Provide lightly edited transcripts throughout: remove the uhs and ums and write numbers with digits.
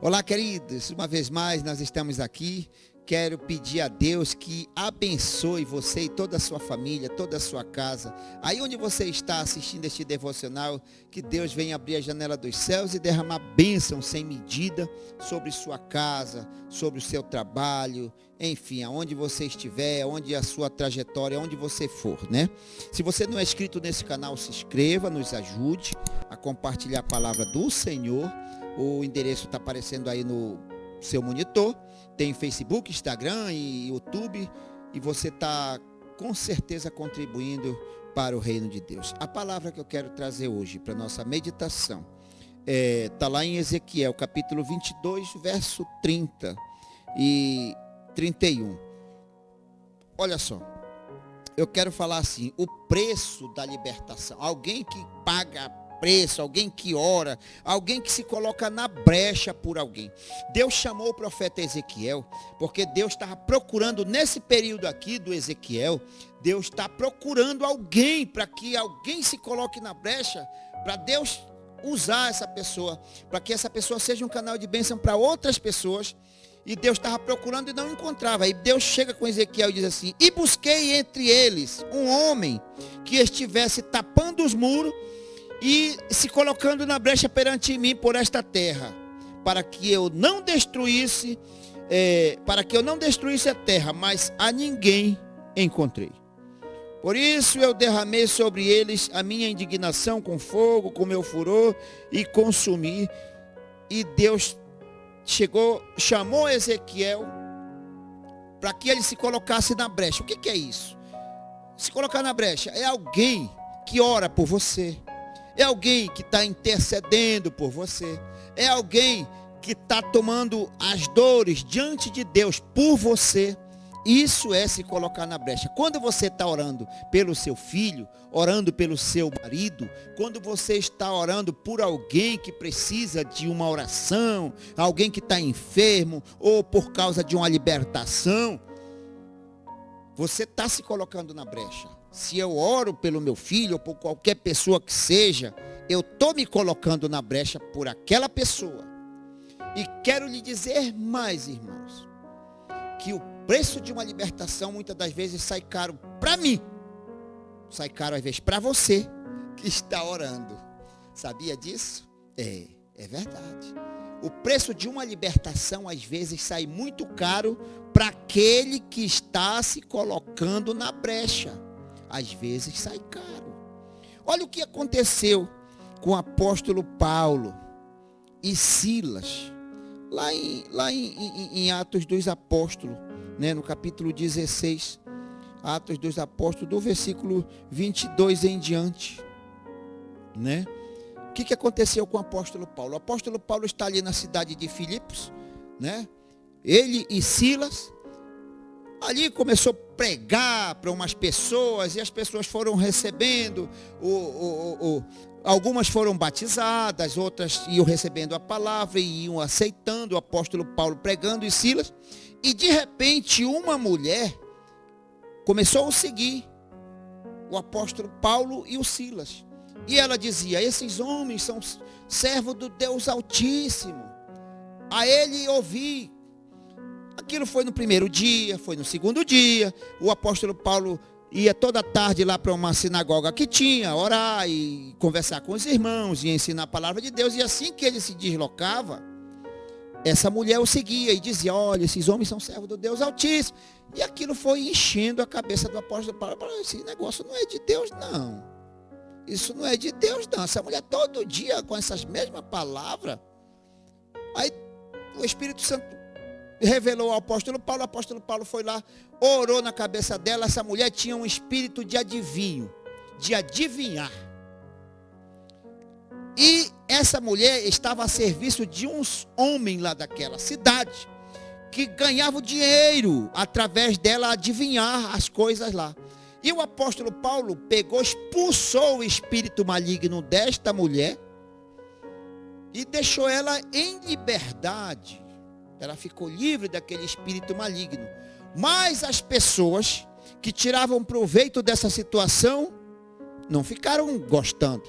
Olá, queridos, uma vez mais nós estamos aqui. Quero pedir a Deus que abençoe você e toda a sua família, toda a sua casa. Aí onde você está assistindo este devocional, que Deus venha abrir a janela dos céus e derramar bênção sem medida sobre sua casa, sobre o seu trabalho, enfim, aonde você estiver, onde a sua trajetória, onde você for, né? Se você não é inscrito nesse canal, se inscreva, nos ajude a compartilhar a palavra do Senhor. O endereço está aparecendo aí no seu monitor. Tem Facebook, Instagram e YouTube. E você está com certeza contribuindo para o reino de Deus. A palavra que eu quero trazer hoje para a nossa meditação está lá em Ezequiel, capítulo 22, verso 30 e 31. Olha só. Eu quero falar assim, o preço da libertação. Alguém que paga preço, alguém que ora, alguém que se coloca na brecha por alguém. Deus chamou o profeta Ezequiel, porque Deus estava procurando, nesse período aqui do Ezequiel, Deus está procurando alguém, para que alguém se coloque na brecha, para Deus usar essa pessoa, para que essa pessoa seja um canal de bênção para outras pessoas. E Deus estava procurando e não encontrava. Aí Deus chega com Ezequiel e diz assim: e busquei entre eles um homem que estivesse tapando os muros e se colocando na brecha perante mim por esta terra, para que eu não destruísse a terra, mas a ninguém encontrei. Por isso eu derramei sobre eles a minha indignação com fogo, com meu furor, e consumi. E Deus chamou Ezequiel para que ele se colocasse na brecha. O que é isso? Se colocar na brecha é alguém que ora por você. É alguém que está intercedendo por você. É alguém que está tomando as dores diante de Deus por você. Isso é se colocar na brecha. Quando você está orando pelo seu filho, orando pelo seu marido, quando você está orando por alguém que precisa de uma oração, alguém que está enfermo, ou por causa de uma libertação, você está se colocando na brecha. Se eu oro pelo meu filho ou por qualquer pessoa que seja, eu estou me colocando na brecha por aquela pessoa. E quero lhe dizer mais, irmãos, que o preço de uma libertação muitas das vezes sai caro para mim. Sai caro às vezes para você que está orando. Sabia disso? É verdade. O preço de uma libertação às vezes sai muito caro para aquele que está se colocando na brecha. Às vezes sai caro. Olha o que aconteceu com o apóstolo Paulo e Silas, lá em Atos dos Apóstolos, né, no capítulo 16, Atos dos Apóstolos, do versículo 22 em diante, né? O que aconteceu com o apóstolo Paulo? O apóstolo Paulo está ali na cidade de Filipos, né? Ele e Silas, ali começou a pregar para umas pessoas, e as pessoas foram recebendo, algumas foram batizadas, outras iam recebendo a palavra e iam aceitando o apóstolo Paulo pregando e Silas. E de repente uma mulher começou a seguir o apóstolo Paulo e o Silas. E ela dizia: esses homens são servos do Deus Altíssimo, a ele ouvi. Aquilo foi no primeiro dia, foi no segundo dia. O apóstolo Paulo ia toda tarde lá para uma sinagoga que tinha, orar e conversar com os irmãos e ensinar a palavra de Deus. E assim que ele se deslocava, essa mulher o seguia e dizia: olha, esses homens são servos do Deus Altíssimo. E aquilo foi enchendo a cabeça do apóstolo Paulo. Esse negócio não é de Deus, não. Isso não é de Deus, não. Essa mulher todo dia com essas mesmas palavras. Aí o Espírito Santo revelou ao apóstolo Paulo foi lá, orou na cabeça dela. Essa mulher tinha um espírito de adivinho, de adivinhar. E essa mulher estava a serviço de uns homens lá daquela cidade, que ganhavam dinheiro através dela adivinhar as coisas lá. E o apóstolo Paulo pegou, expulsou o espírito maligno desta mulher e deixou ela em liberdade. Ela ficou livre daquele espírito maligno. Mas as pessoas que tiravam proveito dessa situação não ficaram gostando.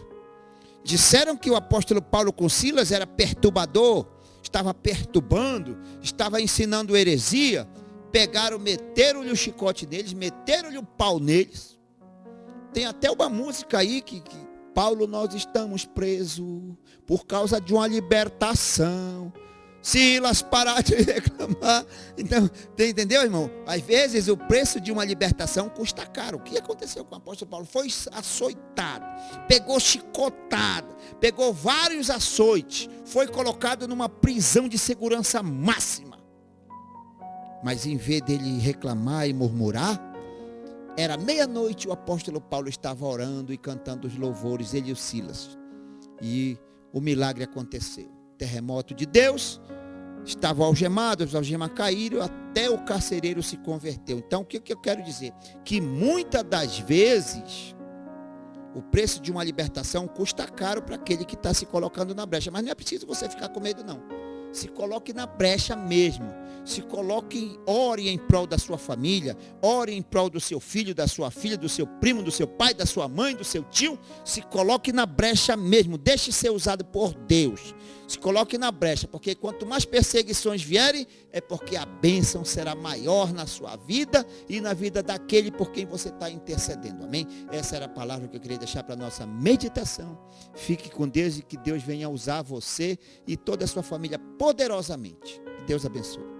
Disseram que o apóstolo Paulo com Silas era perturbador, estava perturbando, estava ensinando heresia, pegaram, meteram-lhe o chicote neles, meteram-lhe o pau neles. Tem até uma música aí que Paulo, nós estamos presos por causa de uma libertação. Silas, parar de reclamar. Então, entendeu, irmão? Às vezes o preço de uma libertação custa caro. O que aconteceu com o apóstolo Paulo? Foi açoitado, pegou chicotada, pegou vários açoites, foi colocado numa prisão de segurança máxima. Mas em vez dele reclamar e murmurar, era meia-noite, o apóstolo Paulo estava orando e cantando os louvores, ele e o Silas. E o milagre aconteceu. Terremoto de Deus, estavam algemados, as algemas caíram, até o carcereiro se converteu. Então, o que eu quero dizer? Que muitas das vezes, o preço de uma libertação custa caro para aquele que está se colocando na brecha. Mas não é preciso você ficar com medo, não. Se coloque na brecha mesmo. Se coloque, ore em prol da sua família, ore em prol do seu filho, da sua filha, do seu primo, do seu pai, da sua mãe, do seu tio. Se coloque na brecha mesmo, deixe ser usado por Deus. Se coloque na brecha, porque quanto mais perseguições vierem, é porque a bênção será maior na sua vida e na vida daquele por quem você está intercedendo. Amém? Essa era a palavra que eu queria deixar para a nossa meditação. Fique com Deus e que Deus venha usar você e toda a sua família poderosamente. Que Deus abençoe.